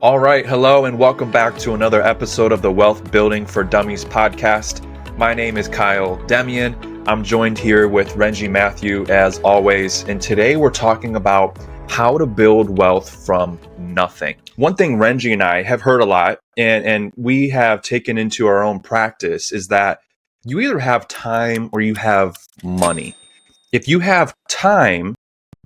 All right, hello and welcome back to another episode of the Wealth Building for Dummies podcast. My name is Kyle Demian. I'm joined here with Renji Matthew as always, and today we're talking about how to build wealth from nothing. One thing Renji and I have heard a lot and we have taken into our own practice is that you either have time or you have money. If you have time,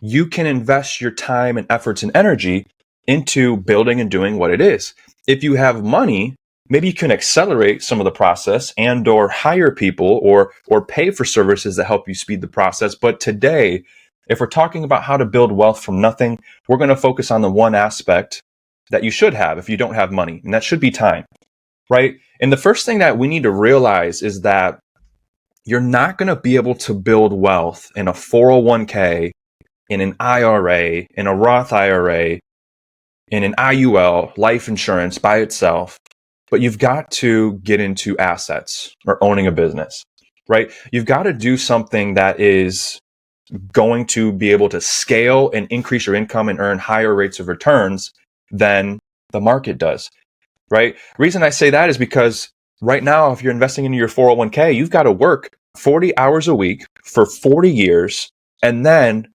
you can invest your time and efforts and energy into building and doing what it is. If you have money, maybe you can accelerate some of the process and or hire people or pay for services that help you speed the process. But today, if we're talking about how to build wealth from nothing, we're going to focus on the one aspect that you should have if you don't have money, and that should be time, right? And the first thing that we need to realize is that you're not going to be able to build wealth in a 401k, in an IRA, in a Roth IRA, in an IUL, life insurance by itself, but you've got to get into assets or owning a business, right? You've got to do something that is going to be able to scale and increase your income and earn higher rates of returns than the market does, right? Reason I say that is because right now, if you're investing into your 401k, you've got to work 40 hours a week for 40 years. And then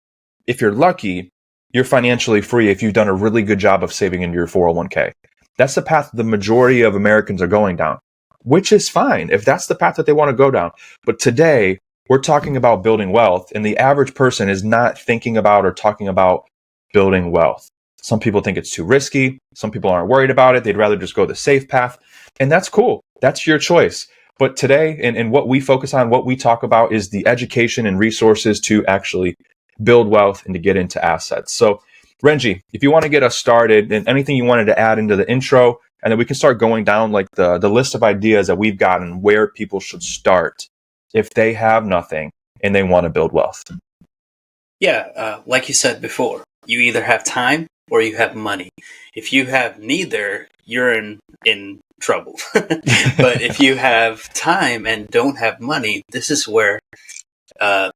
if you're lucky, you're financially free if you've done a really good job of saving into your 401k. That's the path the majority of Americans are going down, which is fine if that's the path that they want to go down. But today, we're talking about building wealth, and the average person is not thinking about or talking about building wealth. Some people think it's too risky. Some people aren't worried about it. They'd rather just go the safe path. And that's cool. That's your choice. But today, and what we focus on, what we talk about is the education and resources to actually build wealth and to get into assets. So Renji, if you want to get us started and anything you wanted to add into the intro, and then we can start going down like the list of ideas that we've gotten where people should start if they have nothing and they want to build wealth. Yeah, like you said before, you either have time or you have money. If you have neither, you're in trouble. But if you have time and don't have money, this is where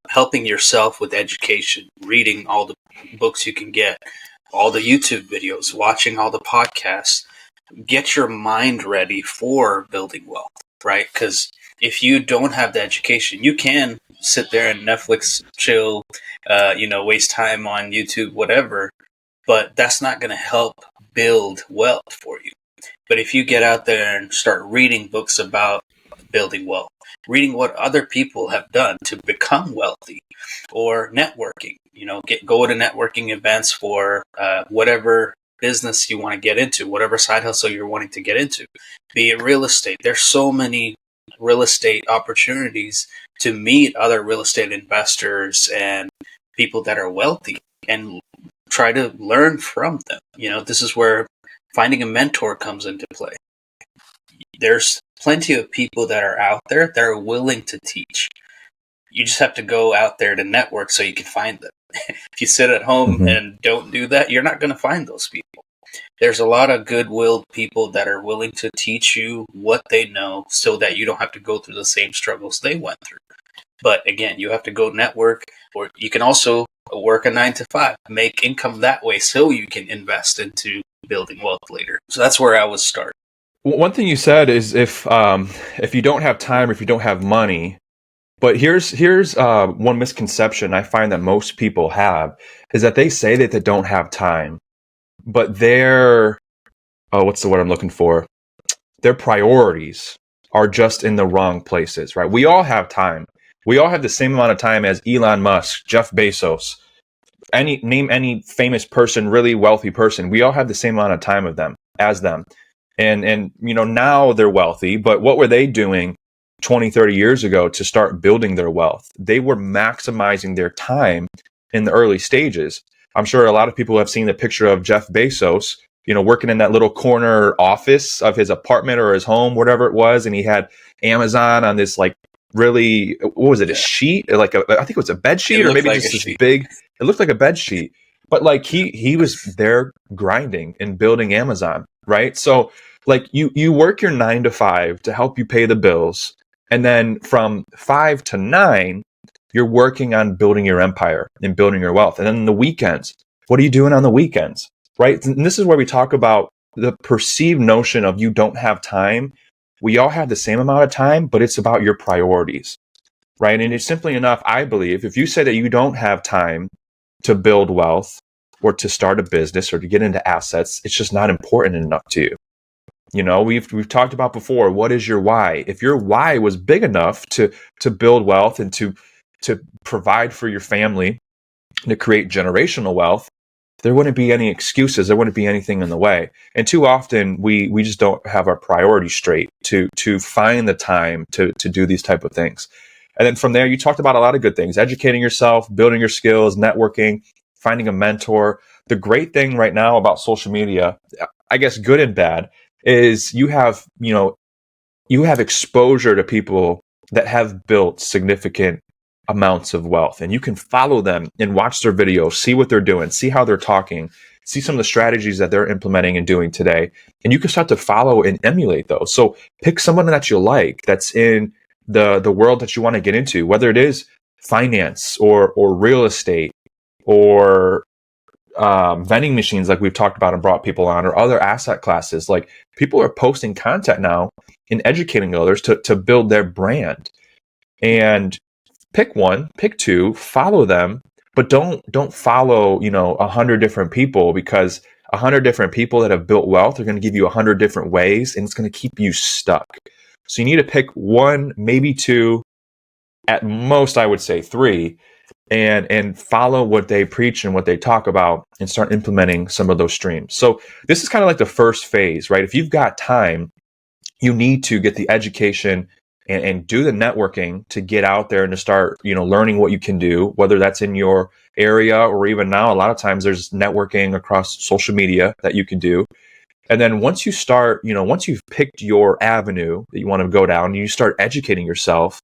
helping yourself with education, reading all the books you can get, all the YouTube videos, watching all the podcasts, get your mind ready for building wealth, right? Because if you don't have the education, you can sit there and Netflix, chill, waste time on YouTube, whatever, but that's not going to help build wealth for you. But if you get out there and start reading books about building wealth, reading what other people have done to become wealthy, or networking, go to networking events for whatever business you want to get into, whatever side hustle you're wanting to get into, be it real estate. There's so many real estate opportunities to meet other real estate investors and people that are wealthy and try to learn from them. This is where finding a mentor comes into play. There's plenty of people that are out there that are willing to teach. You just have to go out there to network so you can find them. If you sit at home and don't do that, you're not going to find those people. There's a lot of good-willed people that are willing to teach you what they know so that you don't have to go through the same struggles they went through. But again, you have to go network, or you can also work a 9-to-5, make income that way so you can invest into building wealth later. So that's where I would start. One thing you said is if you don't have time or if you don't have money, but here's one misconception I find that most people have is that they say that they don't have time, but what's the word I'm looking for? Their priorities are just in the wrong places, right? We all have time. We all have the same amount of time as Elon Musk, Jeff Bezos, name any famous person, really wealthy person. We all have the same amount of time as them. And now they're wealthy, but what were they doing 20, 30 years ago to start building their wealth? They were maximizing their time in the early stages. I'm sure a lot of people have seen the picture of Jeff Bezos, working in that little corner office of his apartment or his home, whatever it was. And he had Amazon on this really, what was it? A sheet? I think it was a bed sheet, or maybe like just this sheet. Big, it looked like a bed sheet, but he was there grinding and building Amazon, right? So you work your 9-to-5 to help you pay the bills. And then from 5 to 9, you're working on building your empire and building your wealth. And then the weekends, what are you doing on the weekends, right? And this is where we talk about the perceived notion of you don't have time. We all have the same amount of time, but it's about your priorities, right? And it's simply enough, I believe, if you say that you don't have time to build wealth or to start a business or to get into assets, it's just not important enough to you. You know, we've talked about before, what is your why? If your why was big enough to build wealth and to provide for your family, to create generational wealth, there wouldn't be any excuses. There wouldn't be anything in the way. And too often we just don't have our priorities straight to find the time to do these type of things. And then from there, you talked about a lot of good things: educating yourself, building your skills, networking, finding a mentor. The great thing right now about social media, I guess good and bad, is you have exposure to people that have built significant amounts of wealth, and you can follow them and watch their videos, see what they're doing, see how they're talking, see some of the strategies that they're implementing and doing today. And you can start to follow and emulate those. So pick someone that you like, that's in the world that you want to get into, whether it is finance or real estate or vending machines, like we've talked about and brought people on, or other asset classes. Like, people are posting content now and educating others to build their brand. And pick one, pick two, follow them, but don't follow 100 different people, because 100 different people that have built wealth are going to give you 100 different ways, and it's going to keep you stuck. So you need to pick one, maybe two, at most I would say three, and follow what they preach and what they talk about, and start implementing some of those streams. So this is kind of like the first phase, right? If you've got time, you need to get the education and do the networking to get out there and to start, learning what you can do, whether that's in your area, or even now, a lot of times there's networking across social media that you can do. And then once you start, once you've picked your avenue that you want to go down, and you start educating yourself,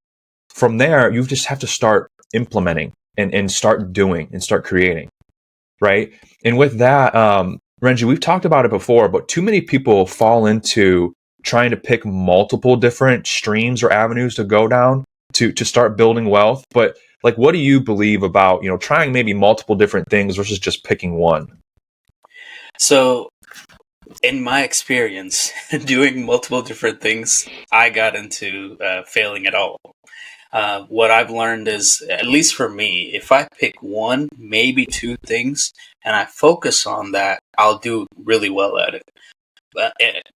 from there, you just have to start implementing and start doing and start creating, right? And with that, Renji, we've talked about it before, but too many people fall into trying to pick multiple different streams or avenues to go down to start building wealth. But like, what do you believe about, trying maybe multiple different things versus just picking one? So, in my experience, doing multiple different things, I got into failing at all. What I've learned is, at least for me, if I pick one, maybe two things, and I focus on that, I'll do really well at it.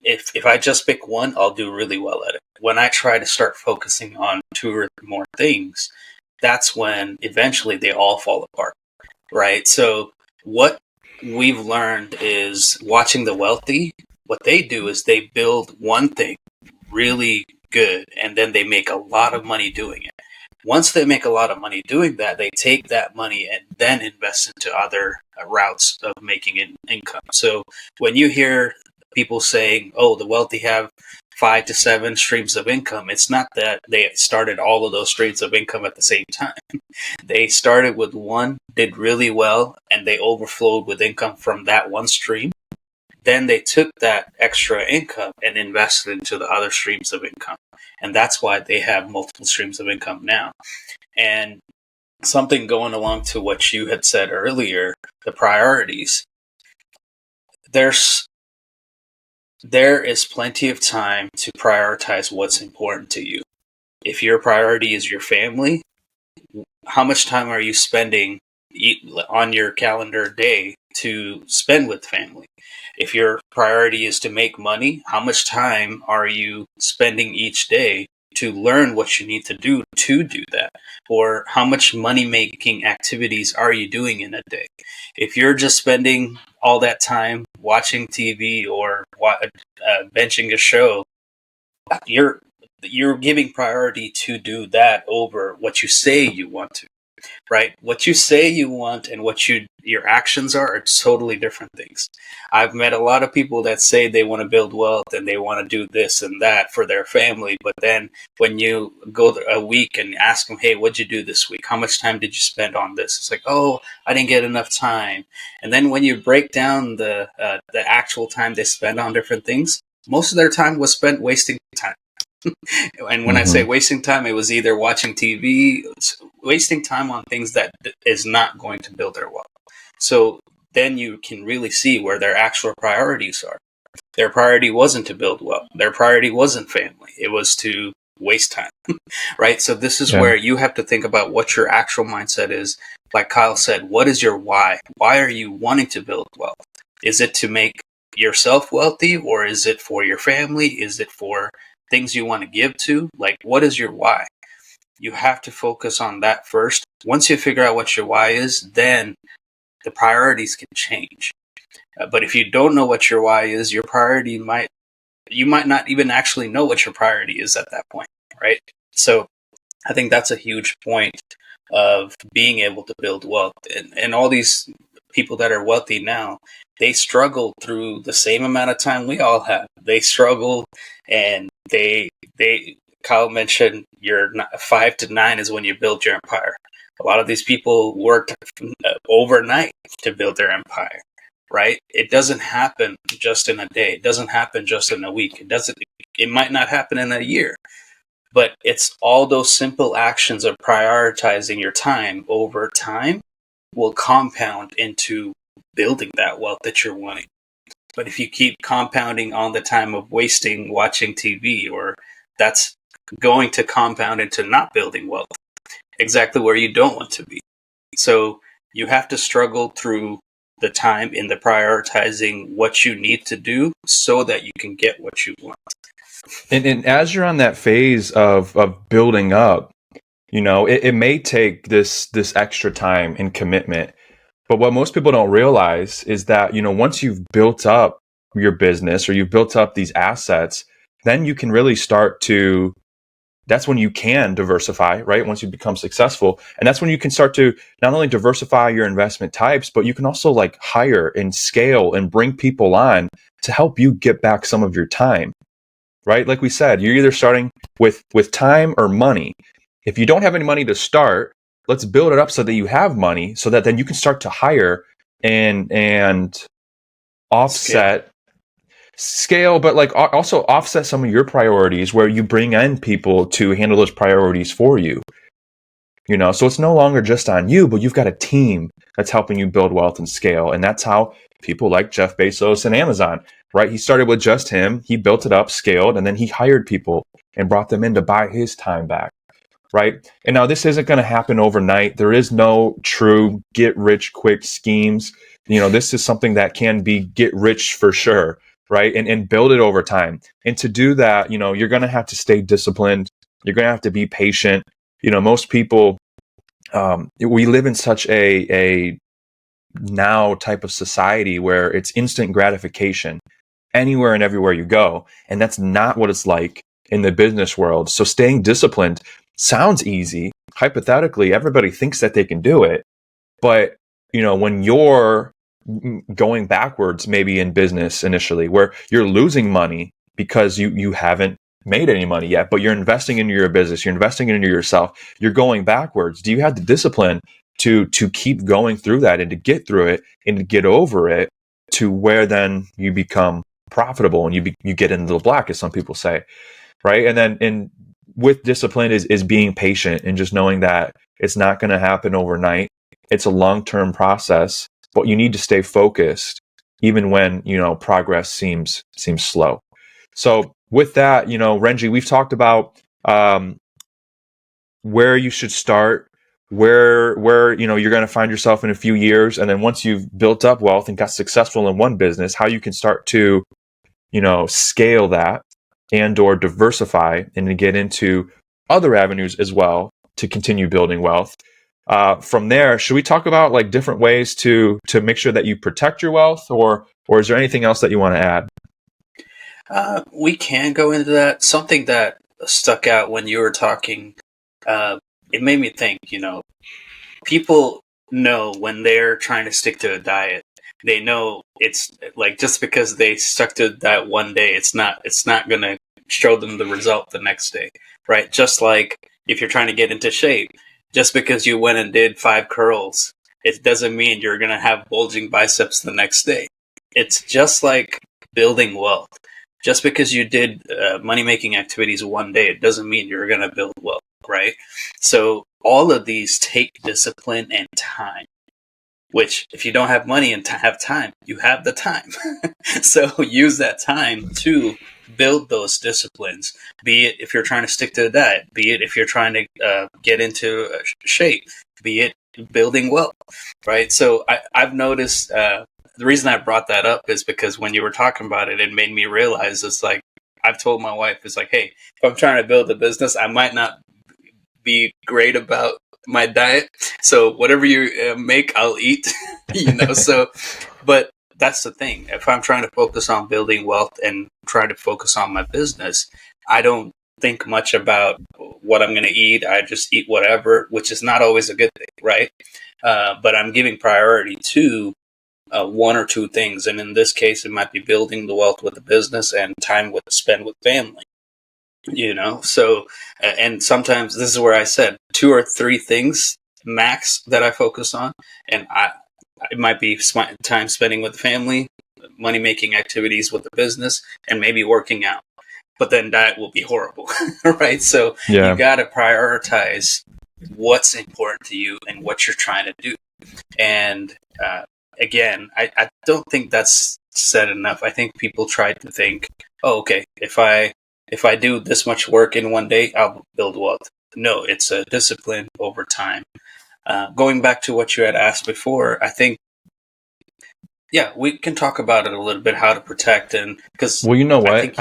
If I just pick one, I'll do really well at it. When I try to start focusing on two or more things, that's when eventually they all fall apart, right? So what we've learned is, watching the wealthy, what they do is they build one thing really good, and then they make a lot of money doing it. Once they make a lot of money doing that, they take that money and then invest into other routes of making income. So when you hear people saying, oh, the wealthy have 5 to 7 streams of income, it's not that they started all of those streams of income at the same time. They started with one, did really well, and they overflowed with income from that one stream. Then they took that extra income and invested into the other streams of income. And that's why they have multiple streams of income now. And something going along to what you had said earlier, the priorities. There is plenty of time to prioritize what's important to you. If your priority is your family, how much time are you spending on your calendar day to spend with family? If your priority is to make money, how much time are you spending each day to learn what you need to do that? Or how much money-making activities are you doing in a day? If you're just spending all that time watching TV or benching a show, you're giving priority to do that over what you say you want to. Right? What you say you want and what your actions are totally different things. I've met a lot of people that say they want to build wealth and they want to do this and that for their family, but then when you go a week and ask them, hey, what'd you do this week? How much time did you spend on this? It's like, oh, I didn't get enough time. And then when you break down the actual time they spend on different things, most of their time was spent wasting time. And when I say wasting time, it was either watching TV, wasting time on things that is not going to build their wealth. So then you can really see where their actual priorities are. Their priority wasn't to build wealth. Their priority wasn't family. It was to waste time, right? So this is Yeah. where you have to think about what your actual mindset is. Like Kyle said, what is your why? Why are you wanting to build wealth? Is it to make yourself wealthy, or is it for your family? Is it for things you want to give to? Like, what is your why? You have to focus on that first. Once you figure out what your why is, then the priorities can change. But if you don't know what your why is, your priority you might not even actually know what your priority is at that point, right? So I think that's a huge point of being able to build wealth. And all these people that are wealthy now, they struggle through the same amount of time we all have. They struggle, and Kyle mentioned 5 to 9 is when you build your empire. A lot of these people worked overnight to build their empire, right? It doesn't happen just in a day. It doesn't happen just in a week. It might not happen in a year, but it's all those simple actions of prioritizing your time over time will compound into building that wealth that you're wanting. But if you keep compounding on the time of wasting watching TV, or that's going to compound into not building wealth, exactly where you don't want to be. So you have to struggle through the time in the prioritizing what you need to do so that you can get what you want. And as you're on that phase of building up, it may take this extra time and commitment. But what most people don't realize is that, once you've built up your business or you've built up these assets, then you can really that's when you can diversify, right? Once you become successful. And that's when you can start to not only diversify your investment types, but you can also like hire and scale and bring people on to help you get back some of your time, right? Like we said, you're either starting with time or money. If you don't have any money to start, let's build it up so that you have money, so that then you can start to hire and offset scale, but like also offset some of your priorities where you bring in people to handle those priorities for you. So it's no longer just on you, but you've got a team that's helping you build wealth and scale. And that's how people like Jeff Bezos and Amazon, right? He started with just him, he built it up, scaled, and then he hired people and brought them in to buy his time back. Right. And now this isn't going to happen overnight. There is no true get rich quick schemes. This is something that can be get rich for sure. Right. And build it over time. And to do that, you're going to have to stay disciplined. You're going to have to be patient. Most people, we live in such a now type of society where it's instant gratification anywhere and everywhere you go. And that's not what it's like in the business world. So staying disciplined sounds easy. Hypothetically, everybody thinks that they can do it. But, when you're going backwards, maybe in business initially, where you're losing money because you haven't made any money yet, but you're investing into your business, you're investing into yourself, you're going backwards. Do you have the discipline to keep going through that and to get through it and to get over it to where then you become profitable and you get into the black, as some people say, right? And with discipline is being patient and just knowing that it's not going to happen overnight. It's a long-term process, but you need to stay focused even when, progress seems slow. So with that, Renji, we've talked about where you should start, where you're going to find yourself in a few years, and then once you've built up wealth and got successful in one business, how you can start to scale that and or diversify and to get into other avenues as well to continue building wealth. From there, should we talk about like different ways to make sure that you protect your wealth, or is there anything else that you want to add? We can go into that. Something that stuck out when you were talking, it made me think, people know when they're trying to stick to a diet, they know it's like just because they stuck to that one day, it's not going to show them the result the next day, right? Just like if you're trying to get into shape, just because you went and did 5 curls, it doesn't mean you're going to have bulging biceps the next day. It's just like building wealth. Just because you did money-making activities one day, it doesn't mean you're going to build wealth, right? So all of these take discipline and time. which if you don't have money and have time, you have the time. So use that time to build those disciplines, be it if you're trying to stick to the diet, be it if you're trying to get into shape, be it building wealth, right? So I've noticed the reason I brought that up is because when you were talking about it, it made me realize it's like, I've told my wife, it's like, hey, if I'm trying to build a business, I might not be great about my diet. So whatever you make, I'll eat, so, but that's the thing. If I'm trying to focus on building wealth and trying to focus on my business, I don't think much about what I'm going to eat. I just eat whatever, which is not always a good thing, right? But I'm giving priority to one or two things. And in this case, it might be building the wealth with the business and time with spend with family. So, and sometimes this is where I said 2 or 3 things max that I focus on, and it might be time spending with the family, money making activities with the business, and maybe working out. But then diet will be horrible, right? So you got to prioritize what's important to you and what you're trying to do. And again, I don't think that's said enough. I think people try to think, oh, okay, if I do this much work in one day, I'll build wealth. No, it's a discipline over time. Going back to what you had asked before, I think, we can talk about it a little bit, how to protect, and because you know what,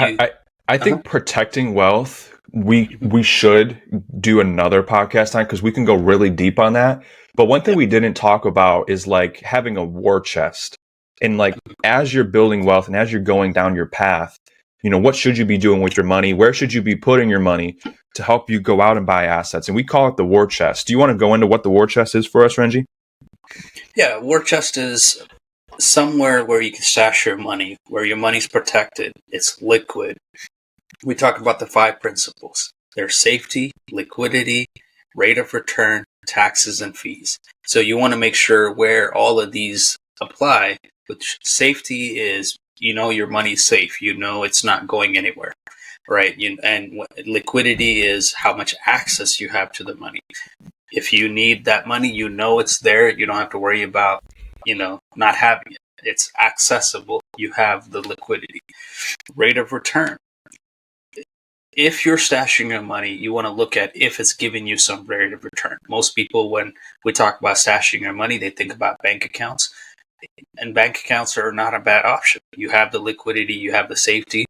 I think protecting wealth, we should do another podcast on, because we can go really deep on that. But one thing we didn't talk about is like having a war chest, and like as you're building wealth and as you're going down your path, what should you be doing with your money? Where should you be putting your money to help you go out and buy assets? And we call it the war chest. Do you want to go into what the war chest is for us, Renji? Yeah, war chest is somewhere where you can stash your money, where your money's protected. It's liquid. We talk about the 5 principles. There's safety, liquidity, rate of return, taxes, and fees. So you want to make sure where all of these apply, which safety is, your money's safe. It's not going anywhere, right? And liquidity is how much access you have to the money. If you need that money, it's there. You don't have to worry about, not having it. It's accessible. You have the liquidity. Rate of return. If you're stashing your money, you want to look at if it's giving you some rate of return. Most people, when we talk about stashing your money, they think about bank accounts. And bank accounts are not a bad option. You have the liquidity, you have the safety.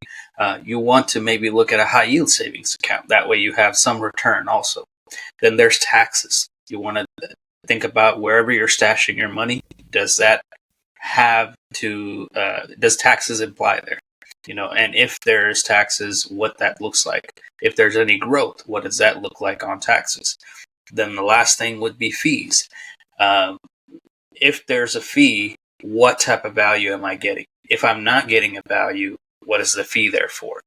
You want to maybe look at a high yield savings account. That way you have some return also. Then there's taxes. You want to think about wherever you're stashing your money, does taxes apply there? And if there's taxes, what that looks like. If there's any growth, what does that look like on taxes? Then the last thing would be fees. If there's a fee, what type of value am I getting? If I'm not getting a value, what is the fee there for?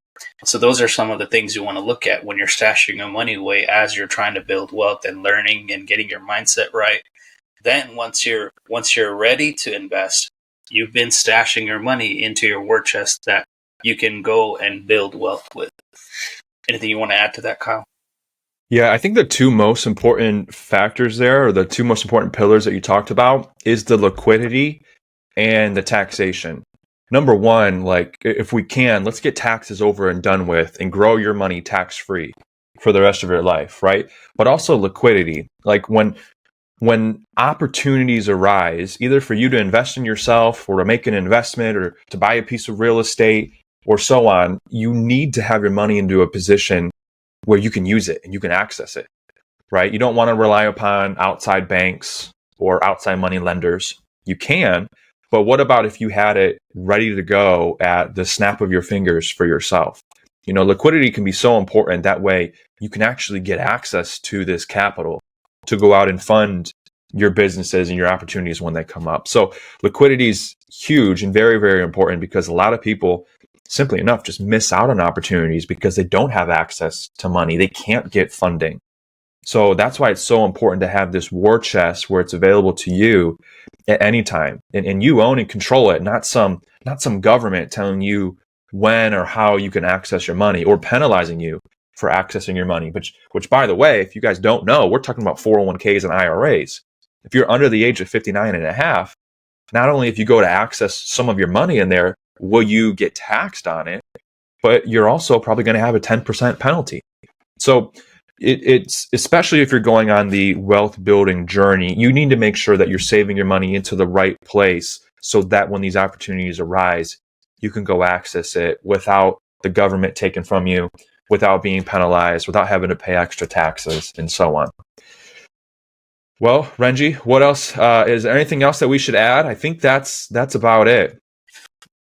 So those are some of the things you want to look at when you're stashing your money away as you're trying to build wealth and learning and getting your mindset right. Then once you're ready to invest, you've been stashing your money into your war chest that you can go and build wealth with. Anything you want to add to that, Kyle? Yeah, I think the 2 most important factors there, or the 2 most important pillars that you talked about, is the liquidity and the taxation. Number 1, like if we can, let's get taxes over and done with and grow your money tax-free for the rest of your life, right? But also liquidity. Like when opportunities arise, either for you to invest in yourself or to make an investment or to buy a piece of real estate or so on, you need to have your money into a position where you can use it and you can access it, right? You don't want to rely upon outside banks or outside money lenders. You can, but what about if you had it ready to go at the snap of your fingers for yourself? Liquidity can be so important. That way you can actually get access to this capital to go out and fund your businesses and your opportunities when they come up. So liquidity is huge and very, very important, because a lot of people, simply enough, just miss out on opportunities because they don't have access to money. They can't get funding. So that's why it's so important to have this war chest where it's available to you at any time, and you own and control it, not some government telling you when or how you can access your money or penalizing you for accessing your money. Which by the way, if you guys don't know, we're talking about 401ks and IRAs. If you're under the age of 59 and a half, not only if you go to access some of your money in there, will you get taxed on it, but you're also probably going to have a 10% penalty. So it's especially if you're going on the wealth building journey, you need to make sure that you're saving your money into the right place so that when these opportunities arise, you can go access it without the government taking from you, without being penalized, without having to pay extra taxes, and so on. Well, Renji, what else? Is there anything else that we should add? I think that's about it.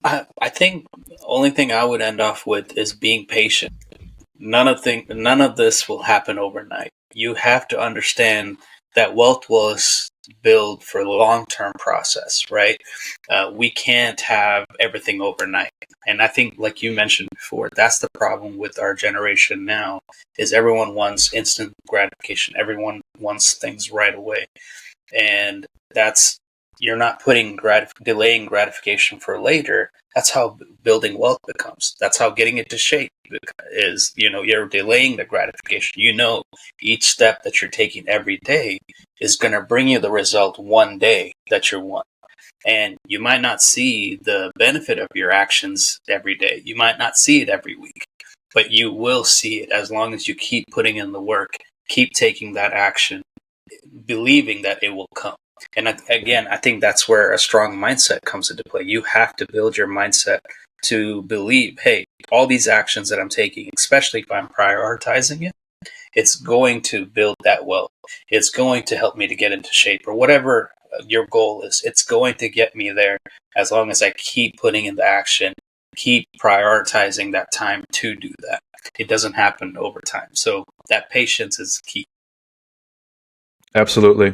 I think the only thing I would end off with is being patient. None of this will happen overnight. You have to understand that wealth was built for the long-term process, right? We can't have everything overnight. And I think, like you mentioned before, that's the problem with our generation now, is everyone wants instant gratification. Everyone wants things right away. And you're not putting delaying gratification for later. That's how building wealth becomes. That's how getting into shape is. You're delaying the gratification. Each step that you're taking every day is going to bring you the result one day that you want. And you might not see the benefit of your actions every day. You might not see it every week, but you will see it as long as you keep putting in the work, keep taking that action, believing that it will come. And again, I think that's where a strong mindset comes into play. You have to build your mindset to believe, hey, all these actions that I'm taking, especially if I'm prioritizing it, it's going to build that wealth. It's going to help me to get into shape, or whatever your goal is. It's going to get me there as long as I keep putting in the action, keep prioritizing that time to do that. It doesn't happen over time. So that patience is key. Absolutely.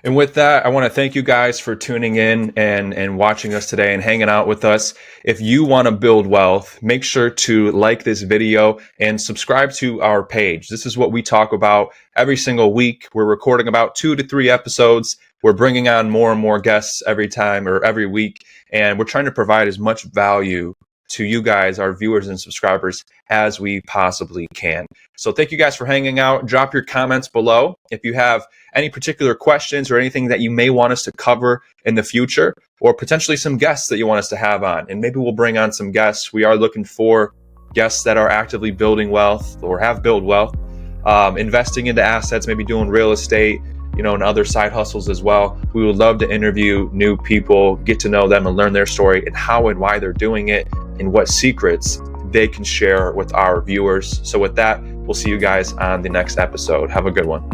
And with that, I want to thank you guys for tuning in and watching us today and hanging out with us. If you want to build wealth, make sure to like this video and subscribe to our page. This is what we talk about every single week. We're recording about 2 to 3 episodes. We're bringing on more and more guests every time or every week. And we're trying to provide as much value to you guys, our viewers and subscribers, as we possibly can. So thank you guys for hanging out. Drop your comments below if you have any particular questions or anything that you may want us to cover in the future, or potentially some guests that you want us to have on. And maybe we'll bring on some guests. We are looking for guests that are actively building wealth or have built wealth, investing into assets, maybe doing real estate, and other side hustles as well. We would love to interview new people, get to know them and learn their story and how and why they're doing it and what secrets they can share with our viewers. So with that, we'll see you guys on the next episode. Have a good one.